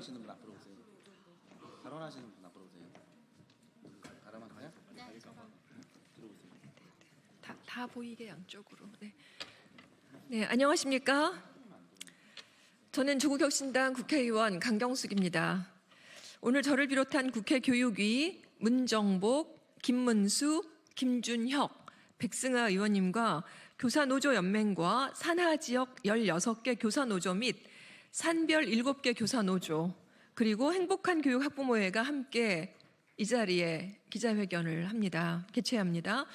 발언하시는 분 앞으로 오세요. 발언하시는 분 앞으로 오세요. 발언할까요? 네. 들어오세요. 다 보이게 양쪽으로. 네, 안녕하십니까? 저는 조국혁신당 국회의원 강경숙입니다. 오늘 저를 비롯한 국회 교육위 문정복, 김문수, 김준혁, 백승아 의원님과 교사노조연맹과 산하지역 16개 교사노조 및 산별 7개 교사노조 그리고 행복한 교육 학부모회가 함께 이 자리에 기자회견을 개최합니다.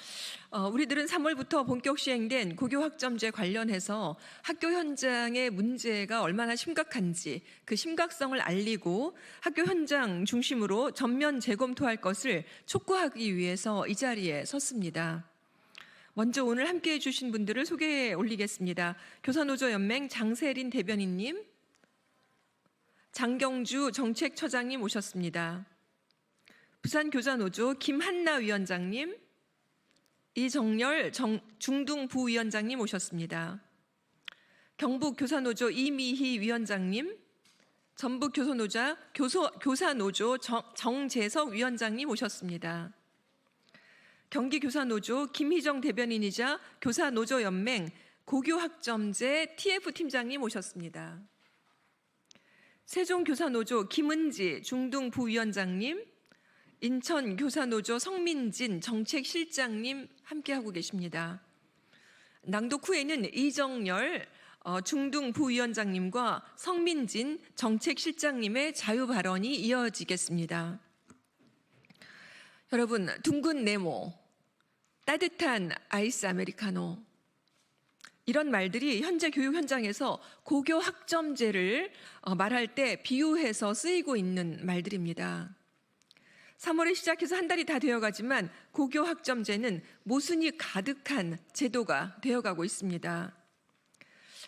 우리들은 3월부터 본격 시행된 고교학점제 관련해서 학교 현장의 문제가 얼마나 심각한지 그 심각성을 알리고 학교 현장 중심으로 전면 재검토할 것을 촉구하기 위해서 이 자리에 섰습니다. 먼저 오늘 함께해 주신 분들을 소개해 올리겠습니다. 교사노조연맹 장세린 대변인님, 장경주 정책처장님 오셨습니다. 부산교사노조 김한나 위원장님, 이정열 중등부위원장님 오셨습니다. 경북교사노조 이미희 위원장님, 전북교사노조 정재석 위원장님 오셨습니다. 경기교사노조 김희정 대변인이자 교사노조연맹 고교학점제 TF팀장님 오셨습니다. 세종교사노조 김은지 중등부위원장님, 인천교사노조 성민진 정책실장님 함께하고 계십니다. 낭독 후에는 이정열 중등부위원장님과 성민진 정책실장님의 자유발언이 이어지겠습니다. 여러분, 둥근 네모, 따뜻한 아이스 아메리카노, 이런 말들이 현재 교육 현장에서 고교 학점제를 말할 때 비유해서 쓰이고 있는 말들입니다. 3월에 시작해서 한 달이 다 되어가지만 고교 학점제는 모순이 가득한 제도가 되어가고 있습니다.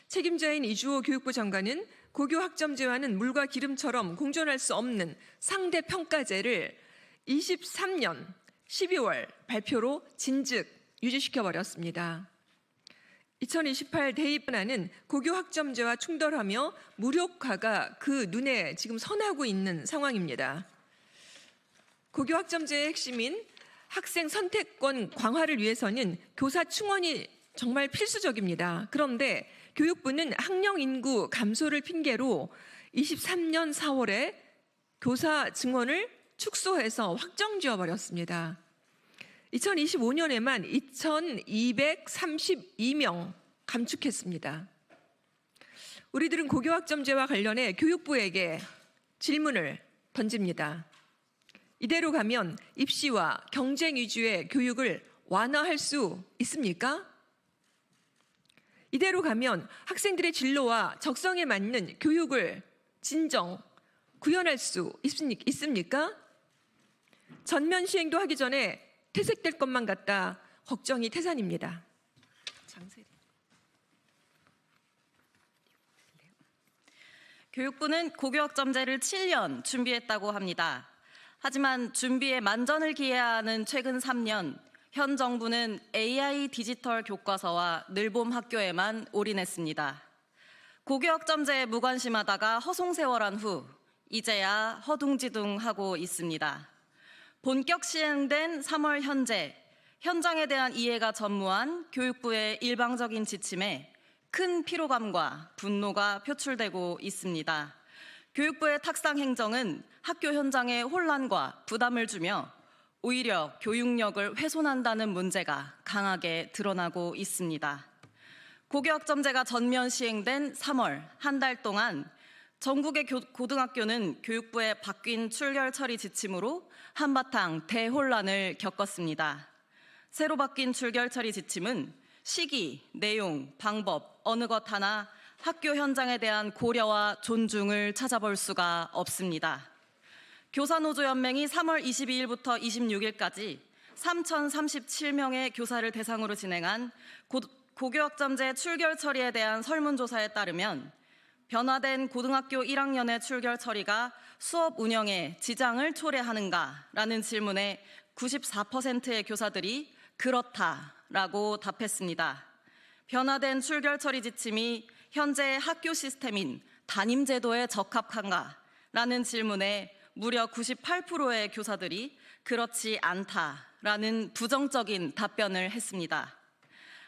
책임자인 이주호 교육부 장관은 고교 학점제와는 물과 기름처럼 공존할 수 없는 상대평가제를 23년 12월 발표로 진즉 유지시켜버렸습니다. 2028 대입안은 고교 학점제와 충돌하며 무력화가 그 눈에 지금 선하고 있는 상황입니다. 고교 학점제의 핵심인 학생 선택권 강화를 위해서는 교사 충원이 정말 필수적입니다. 그런데 교육부는 학령 인구 감소를 핑계로 23년 4월에 교사 증원을 축소해서 확정 지어버렸습니다. 2025년에만 2,232명 감축했습니다. 우리들은 고교학점제와 관련해 교육부에게 질문을 던집니다. 이대로 가면 입시와 경쟁 위주의 교육을 완화할 수 있습니까? 이대로 가면 학생들의 진로와 적성에 맞는 교육을 진정 구현할 수 있습니까? 전면 시행도 하기 전에 퇴색될 것만 같다 걱정이 태산입니다. 장세리. 교육부는 고교학점제를 7년 준비했다고 합니다. 하지만 준비에 만전을 기해야 하는 최근 3년, 현 정부는 AI 디지털 교과서와 늘봄 학교에만 올인했습니다. 고교학점제에 무관심하다가 허송세월한 후 이제야 허둥지둥하고 있습니다. 본격 시행된 3월 현장에 대한 이해가 전무한 교육부의 일방적인 지침에 큰 피로감과 분노가 표출되고 있습니다. 교육부의 탁상 행정은 학교 현장에 혼란과 부담을 주며 오히려 교육력을 훼손한다는 문제가 강하게 드러나고 있습니다. 고교학점제가 전면 시행된 3월 한 달 동안 전국의 고등학교는 교육부의 바뀐 출결 처리 지침으로 한바탕 대혼란을 겪었습니다. 새로 바뀐 출결 처리 지침은 시기, 내용, 방법 어느 것 하나 학교 현장에 대한 고려와 존중을 찾아볼 수가 없습니다. 교사노조연맹이 3월 22일부터 26일까지 3,037명의 교사를 대상으로 진행한 고교학점제 출결 처리에 대한 설문조사에 따르면 변화된 고등학교 1학년의 출결 처리가 수업 운영에 지장을 초래하는가라는 질문에 94%의 교사들이 그렇다라고 답했습니다. 변화된 출결 처리 지침이 현재의 학교 시스템인 담임제도에 적합한가, 라는 질문에 무려 98%의 교사들이 그렇지 않다라는 부정적인 답변을 했습니다.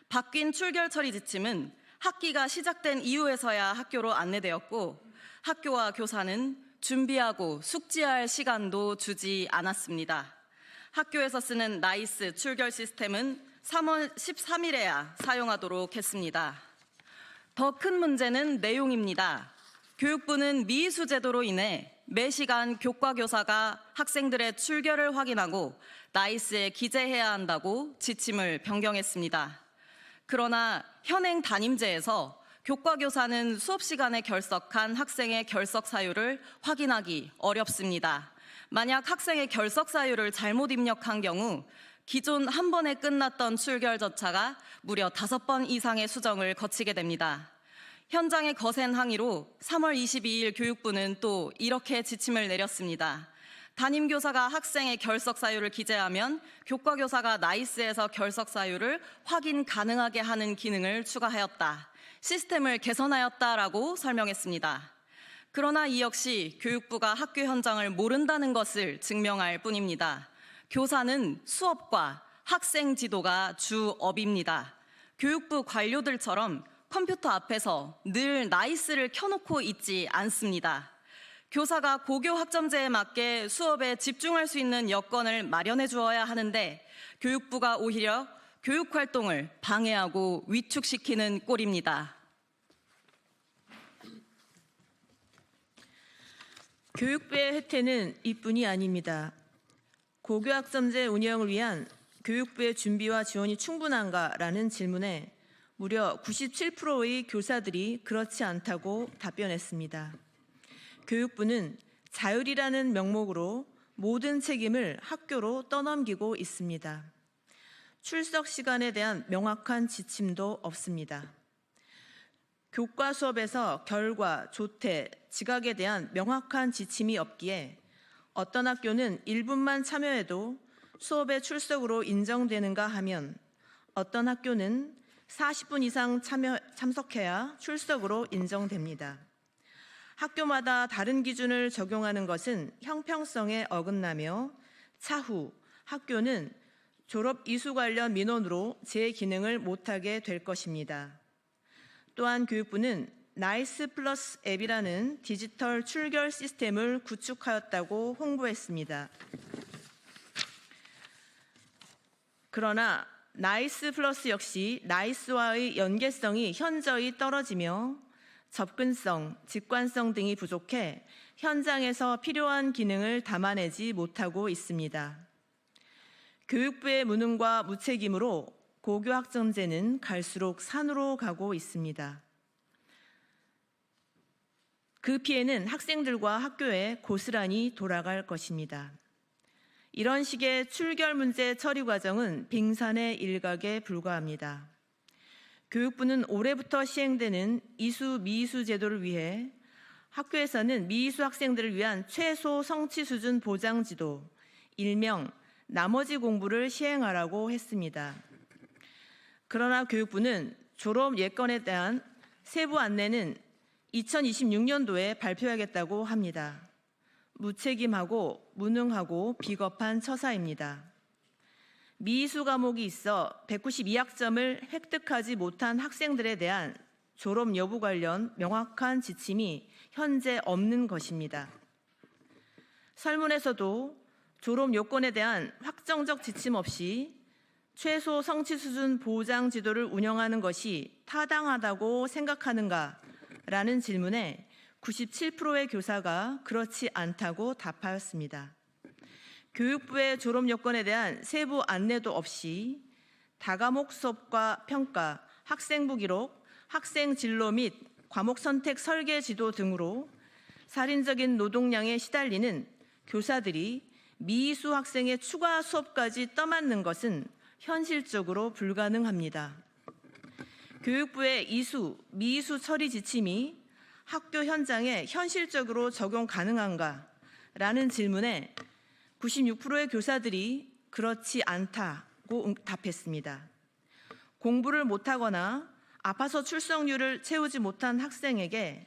바뀐 출결 처리 지침은 학기가 시작된 이후에서야 학교로 안내되었고 학교와 교사는 준비하고 숙지할 시간도 주지 않았습니다. 학교에서 쓰는 나이스 출결 시스템은 3월 13일에야 사용하도록 했습니다. 더 큰 문제는 내용입니다. 교육부는 미이수 제도로 인해 매 시간 교과 교사가 학생들의 출결을 확인하고 나이스에 기재해야 한다고 지침을 변경했습니다. 그러나 현행 담임제에서 교과 교사는 수업 시간에 결석한 학생의 결석 사유를 확인하기 어렵습니다. 만약 학생의 결석 사유를 잘못 입력한 경우 기존 한 번에 끝났던 출결 절차가 무려 5번 이상의 수정을 거치게 됩니다. 현장의 거센 항의로 3월 22일 교육부는 또 이렇게 지침을 내렸습니다. 담임교사가 학생의 결석 사유를 기재하면 교과 교사가 나이스에서 결석 사유를 확인 가능하게 하는 기능을 추가하였다. 시스템을 개선하였다라고 설명했습니다. 그러나 이 역시 교육부가 학교 현장을 모른다는 것을 증명할 뿐입니다. 교사는 수업과 학생 지도가 주업입니다. 교육부 관료들처럼 컴퓨터 앞에서 늘 나이스를 켜놓고 있지 않습니다. 교사가 고교 학점제에 맞게 수업에 집중할 수 있는 여건을 마련해 주어야 하는데 교육부가 오히려 교육 활동을 방해하고 위축시키는 꼴입니다. 교육부의 혜택은 이뿐이 아닙니다. 고교 학점제 운영을 위한 교육부의 준비와 지원이 충분한가라는 질문에 무려 97%의 교사들이 그렇지 않다고 답변했습니다. 교육부는 자율이라는 명목으로 모든 책임을 학교로 떠넘기고 있습니다. 출석 시간에 대한 명확한 지침도 없습니다. 교과 수업에서 결과, 조퇴, 지각에 대한 명확한 지침이 없기에 어떤 학교는 1분만 참여해도 수업의 출석으로 인정되는가 하면 어떤 학교는 40분 이상 참석해야 출석으로 인정됩니다. 학교마다 다른 기준을 적용하는 것은 형평성에 어긋나며 차후 학교는 졸업 이수 관련 민원으로 제 기능을 못하게 될 것입니다. 또한 교육부는 나이스 플러스 앱이라는 디지털 출결 시스템을 구축하였다고 홍보했습니다. 그러나 나이스 플러스 역시 나이스와의 연계성이 현저히 떨어지며 접근성, 직관성 등이 부족해 현장에서 필요한 기능을 담아내지 못하고 있습니다. 교육부의 무능과 무책임으로 고교 학점제는 갈수록 산으로 가고 있습니다. 그 피해는 학생들과 학교에 고스란히 돌아갈 것입니다. 이런 식의 출결 문제 처리 과정은 빙산의 일각에 불과합니다. 교육부는 올해부터 시행되는 이수, 미이수 제도를 위해 학교에서는 미이수 학생들을 위한 최소 성취 수준 보장 지도, 일명 나머지 공부를 시행하라고 했습니다. 그러나 교육부는 졸업 예건에 대한 세부 안내는 2026년도에 발표하겠다고 합니다. 무책임하고 무능하고 비겁한 처사입니다. 미이수 과목이 있어 192학점을 획득하지 못한 학생들에 대한 졸업 여부 관련 명확한 지침이 현재 없는 것입니다. 설문에서도 졸업 요건에 대한 확정적 지침 없이 최소 성취 수준 보장 지도를 운영하는 것이 타당하다고 생각하는가라는 질문에 97%의 교사가 그렇지 않다고 답하였습니다. 교육부의 졸업 요건에 대한 세부 안내도 없이 다과목 수업과 평가, 학생부 기록, 학생 진로 및 과목 선택 설계 지도 등으로 살인적인 노동량에 시달리는 교사들이 미이수 학생의 추가 수업까지 떠맡는 것은 현실적으로 불가능합니다. 교육부의 이수, 미이수 처리 지침이 학교 현장에 현실적으로 적용 가능한가라는 질문에 96%의 교사들이 그렇지 않다고 답했습니다. 공부를 못하거나 아파서 출석률을 채우지 못한 학생에게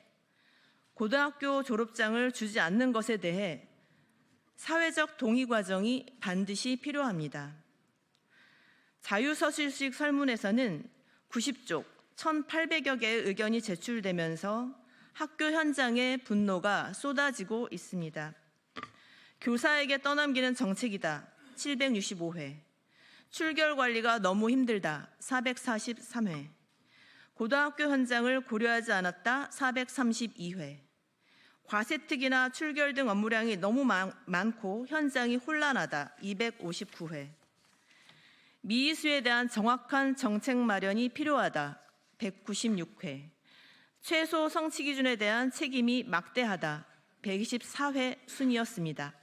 고등학교 졸업장을 주지 않는 것에 대해 사회적 동의 과정이 반드시 필요합니다. 자유서술식 설문에서는 90쪽 1,800여 개의 의견이 제출되면서 학교 현장에 분노가 쏟아지고 있습니다. 교사에게 떠넘기는 정책이다. 765회. 출결 관리가 너무 힘들다. 443회. 고등학교 현장을 고려하지 않았다. 432회. 과세특이나 출결 등 업무량이 너무 많고 현장이 혼란하다. 259회. 미이수에 대한 정확한 정책 마련이 필요하다. 196회. 최소 성취 기준에 대한 책임이 막대하다. 124회 순이었습니다.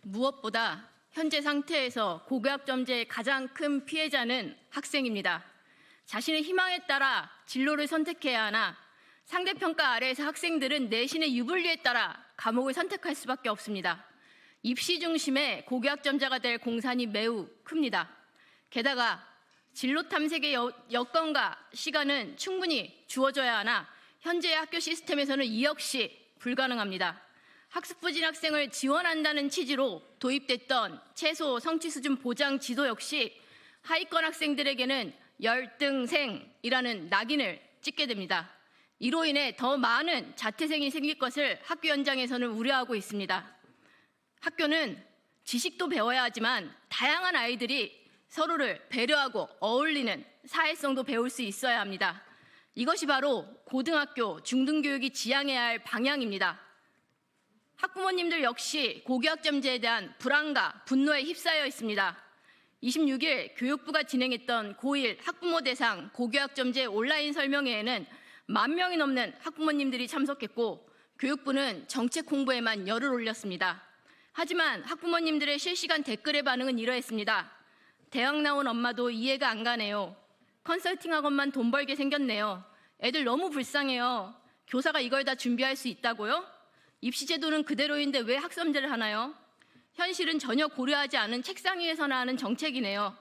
무엇보다 현재 상태에서 고교학점제의 가장 큰 피해자는 학생입니다. 자신의 희망에 따라 진로를 선택해야 하나 상대평가 아래에서 학생들은 내신의 유불리에 따라 과목을 선택할 수밖에 없습니다. 입시 중심의 고교학점자가 될 공산이 매우 큽니다. 게다가 진로 탐색의 여건과 시간은 충분히 주어져야 하나 현재의 학교 시스템에서는 이 역시 불가능합니다. 학습 부진 학생을 지원한다는 취지로 도입됐던 최소 성취 수준 보장 지도 역시 하위권 학생들에게는 열등생이라는 낙인을 찍게 됩니다. 이로 인해 더 많은 자퇴생이 생길 것을 학교 현장에서는 우려하고 있습니다. 학교는 지식도 배워야 하지만 다양한 아이들이 서로를 배려하고 어울리는 사회성도 배울 수 있어야 합니다. 이것이 바로 고등학교, 중등교육이 지향해야 할 방향입니다. 학부모님들 역시 고교학점제에 대한 불안과 분노에 휩싸여 있습니다. 26일 교육부가 진행했던 고1 학부모 대상 고교학점제 온라인 설명회에는 10,000명이 넘는 학부모님들이 참석했고 교육부는 정책 홍보에만 열을 올렸습니다. 하지만 학부모님들의 실시간 댓글의 반응은 이러했습니다. 대학 나온 엄마도 이해가 안 가네요. 컨설팅 학원만 돈 벌게 생겼네요. 애들 너무 불쌍해요. 교사가 이걸 다 준비할 수 있다고요? 입시제도는 그대로인데 왜 학점제를 하나요? 현실은 전혀 고려하지 않은 책상 위에서나 하는 정책이네요.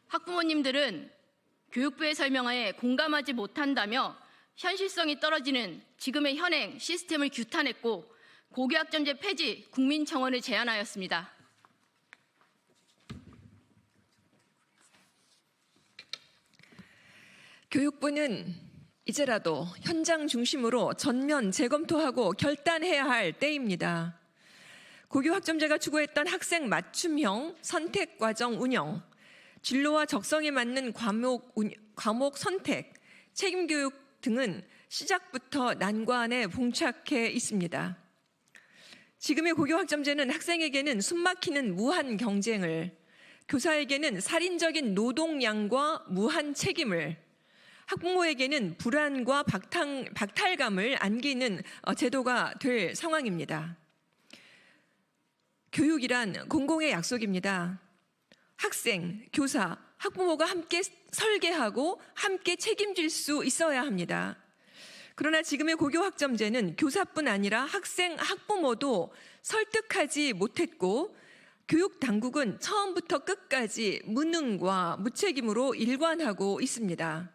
학부모님들은 교육부의 설명에 공감하지 못한다며 현실성이 떨어지는 지금의 현행 시스템을 규탄했고 고교학점제 폐지 국민청원을 제안하였습니다. 교육부는 이제라도 현장 중심으로 전면 재검토하고 결단해야 할 때입니다. 고교학점제가 추구했던 학생 맞춤형 선택과정 운영, 진로와 적성에 맞는 과목 선택, 책임교육 등은 시작부터 난관에 봉착해 있습니다. 지금의 고교학점제는 학생에게는 숨막히는 무한 경쟁을, 교사에게는 살인적인 노동량과 무한 책임을, 학부모에게는 불안과 박탈감을 안기는 제도가 될 상황입니다. 교육이란 공공의 약속입니다. 학생, 교사, 학부모가 함께 설계하고 함께 책임질 수 있어야 합니다. 그러나 지금의 고교학점제는 교사뿐 아니라 학생, 학부모도 설득하지 못했고 교육당국은 처음부터 끝까지 무능과 무책임으로 일관하고 있습니다.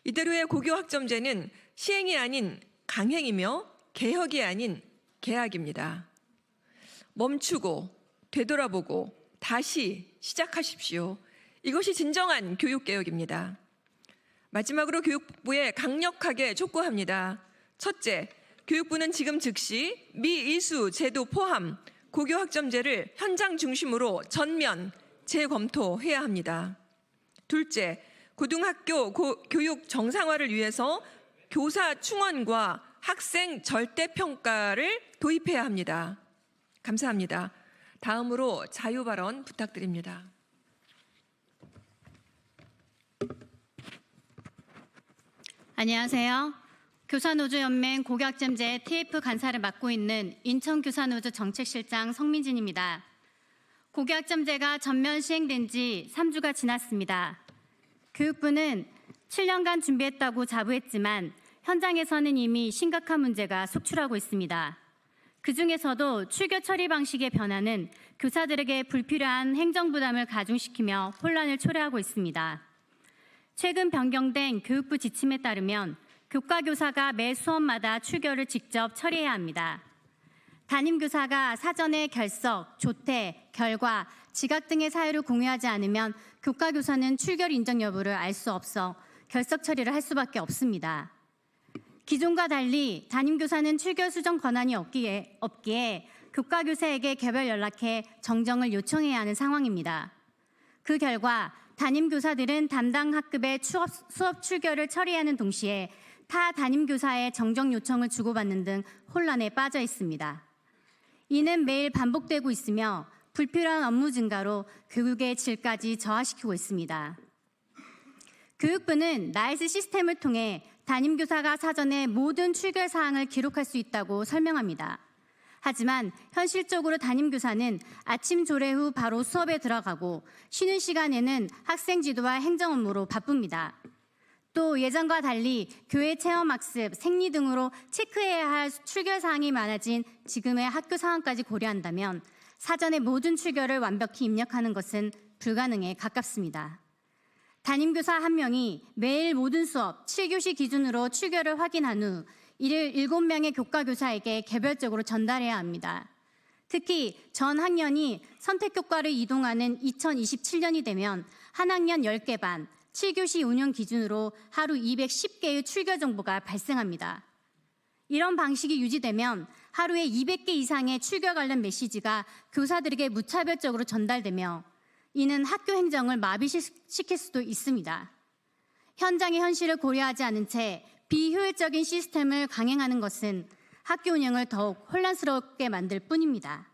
이대로의 고교학점제는 시행이 아닌 강행이며 개혁이 아닌 개학입니다. 멈추고 되돌아보고 다시 시작하십시오. 이것이 진정한 교육개혁입니다. 마지막으로 교육부에 강력하게 촉구합니다. 첫째, 교육부는 지금 즉시 미이수 제도 포함 고교학점제를 현장 중심으로 전면 재검토해야 합니다. 둘째, 고등학교 교육 정상화를 위해서 교사 충원과 학생 절대평가를 도입해야 합니다. 감사합니다. 다음으로 자유발언 부탁드립니다. 안녕하세요. 교사노조연맹 고교학점제 TF 간사를 맡고 있는 인천교사노조 정책실장 성민진입니다. 고교학점제가 전면 시행된 지 3주가 지났습니다. 교육부는 7년간 준비했다고 자부했지만 현장에서는 이미 심각한 문제가 속출하고 있습니다. 그중에서도 출교 처리 방식의 변화는 교사들에게 불필요한 행정 부담을 가중시키며 혼란을 초래하고 있습니다. 최근 변경된 교육부 지침에 따르면 교과교사가 매 수업마다 출결을 직접 처리해야 합니다. 담임교사가 사전에 결석, 조퇴, 결과, 지각 등의 사유를 공유하지 않으면 교과교사는 출결 인정 여부를 알 수 없어 결석 처리를 할 수밖에 없습니다. 기존과 달리 담임교사는 출결 수정 권한이 없기에 교과교사에게 개별 연락해 정정을 요청해야 하는 상황입니다. 그 결과 담임교사들은 담당 학급의 수업 출결을 처리하는 동시에 타 담임교사의 정정 요청을 주고받는 등 혼란에 빠져 있습니다. 이는 매일 반복되고 있으며 불필요한 업무 증가로 교육의 질까지 저하시키고 있습니다. 교육부는 나이스 시스템을 통해 담임교사가 사전에 모든 출결 사항을 기록할 수 있다고 설명합니다. 하지만 현실적으로 담임교사는 아침 조례 후 바로 수업에 들어가고 쉬는 시간에는 학생 지도와 행정 업무로 바쁩니다. 또 예전과 달리 교회 체험학습, 생리 등으로 체크해야 할 출결 사항이 많아진 지금의 학교 상황까지 고려한다면 사전에 모든 출결을 완벽히 입력하는 것은 불가능에 가깝습니다. 담임교사 한 명이 매일 모든 수업 7교시 기준으로 출결을 확인한 후 이를 7명의 교과교사에게 개별적으로 전달해야 합니다. 특히 전 학년이 선택교과를 이동하는 2027년이 되면 한 학년 10개 반, 7교시 운영 기준으로 하루 210개의 출결 정보가 발생합니다. 이런 방식이 유지되면 하루에 200개 이상의 출결 관련 메시지가 교사들에게 무차별적으로 전달되며 이는 학교 행정을 마비시킬 수도 있습니다. 현장의 현실을 고려하지 않은 채 비효율적인 시스템을 강행하는 것은 학교 운영을 더욱 혼란스럽게 만들 뿐입니다.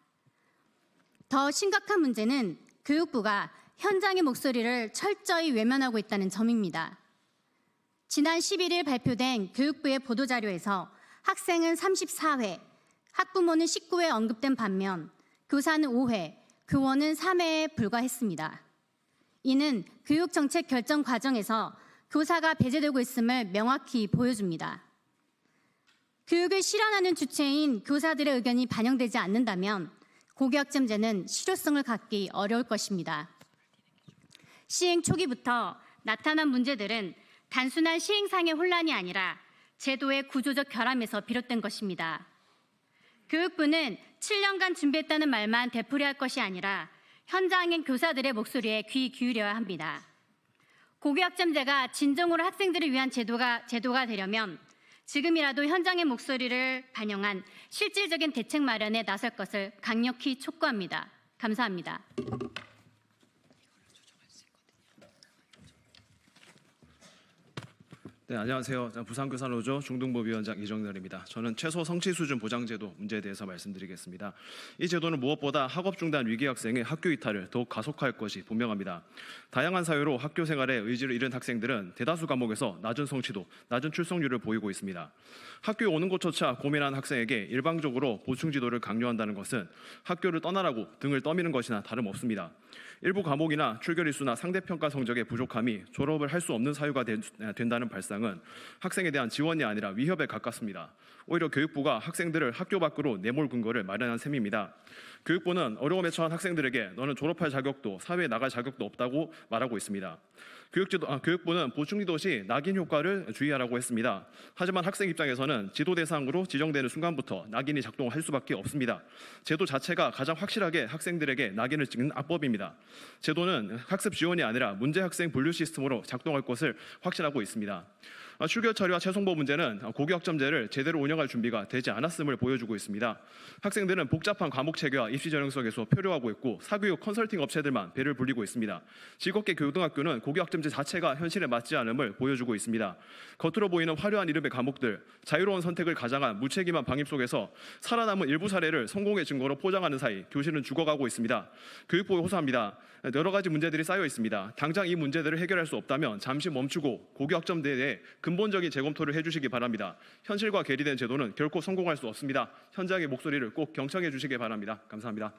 더 심각한 문제는 교육부가 현장의 목소리를 철저히 외면하고 있다는 점입니다. 지난 11일 발표된 교육부의 보도자료에서 학생은 34회, 학부모는 19회 언급된 반면 교사는 5회, 교원은 3회에 불과했습니다. 이는 교육정책 결정 과정에서 교사가 배제되고 있음을 명확히 보여줍니다. 교육을 실현하는 주체인 교사들의 의견이 반영되지 않는다면 고교학점제는 실효성을 갖기 어려울 것입니다. 시행 초기부터 나타난 문제들은 단순한 시행상의 혼란이 아니라 제도의 구조적 결함에서 비롯된 것입니다. 교육부는 7년간 준비했다는 말만 되풀이할 것이 아니라 현장의 교사들의 목소리에 귀 기울여야 합니다. 고교학점제가 진정으로 학생들을 위한 제도가 되려면 지금이라도 현장의 목소리를 반영한 실질적인 대책 마련에 나설 것을 강력히 촉구합니다. 감사합니다. 네, 안녕하세요. 부산교사노조 중등부위원장 이정렬입니다. 저는 최소 성취 수준 보장제도 문제에 대해서 말씀드리겠습니다. 이 제도는 무엇보다 학업 중단 위기 학생의 학교 이탈을 더욱 가속화할 것이 분명합니다. 다양한 사유로 학교 생활에 의지를 잃은 학생들은 대다수 과목에서 낮은 성취도, 낮은 출석률을 보이고 있습니다. 학교에 오는 것조차 고민한 학생에게 일방적으로 보충 지도를 강요한다는 것은 학교를 떠나라고 등을 떠미는 것이나 다름없습니다. 일부 과목이나 출결 일수나 상대평가 성적의 부족함이 졸업을 할 수 없는 사유가 된다는 발상은 학생에 대한 지원이 아니라 위협에 가깝습니다. 오히려 교육부가 학생들을 학교 밖으로 내몰 근거를 마련한 셈입니다. 교육부는 어려움에 처한 학생들에게 너는 졸업할 자격도 사회에 나갈 자격도 없다고 말하고 있습니다. 교육부는 보충지도 시 낙인 효과를 주의하라고 했습니다. 하지만 학생 입장에서는 지도 대상으로 지정되는 순간부터 낙인이 작동할 수밖에 없습니다. 제도 자체가 가장 확실하게 학생들에게 낙인을 찍는 악법입니다. 제도는 학습 지원이 아니라 문제 학생 분류 시스템으로 작동할 것을 확신하고 있습니다. 출결 처리와 최송보 문제는 고교학점제를 제대로 운영할 준비가 되지 않았음을 보여주고 있습니다. 학생들은 복잡한 과목 체계와 입시 전형성에서 표류하고 있고 사교육 컨설팅 업체들만 배를 불리고 있습니다. 직업계 교등학교는 고교학점제 자체가 현실에 맞지 않음을 보여주고 있습니다. 겉으로 보이는 화려한 이름의 과목들, 자유로운 선택을 가장한 무책임한 방임 속에서 살아남은 일부 사례를 성공의 증거로 포장하는 사이 교실은 죽어가고 있습니다. 교육부에 호소합니다. 여러 가지 문제들이 쌓여 있습니다. 당장 이 문제들을 해결할 수 없다면 잠시 멈추고 고교학점제에 대해 근본적인 재검토를 해주시기 바랍니다. 현실과 괴리된 제도는 결코 성공할 수 없습니다. 현장의 목소리를 꼭 경청해 주시기 바랍니다. 감사합니다.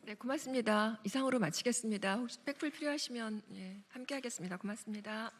네, 고맙습니다. 이상으로 마치겠습니다. 혹시 백풀 필요하시면 함께하겠습니다. 고맙습니다.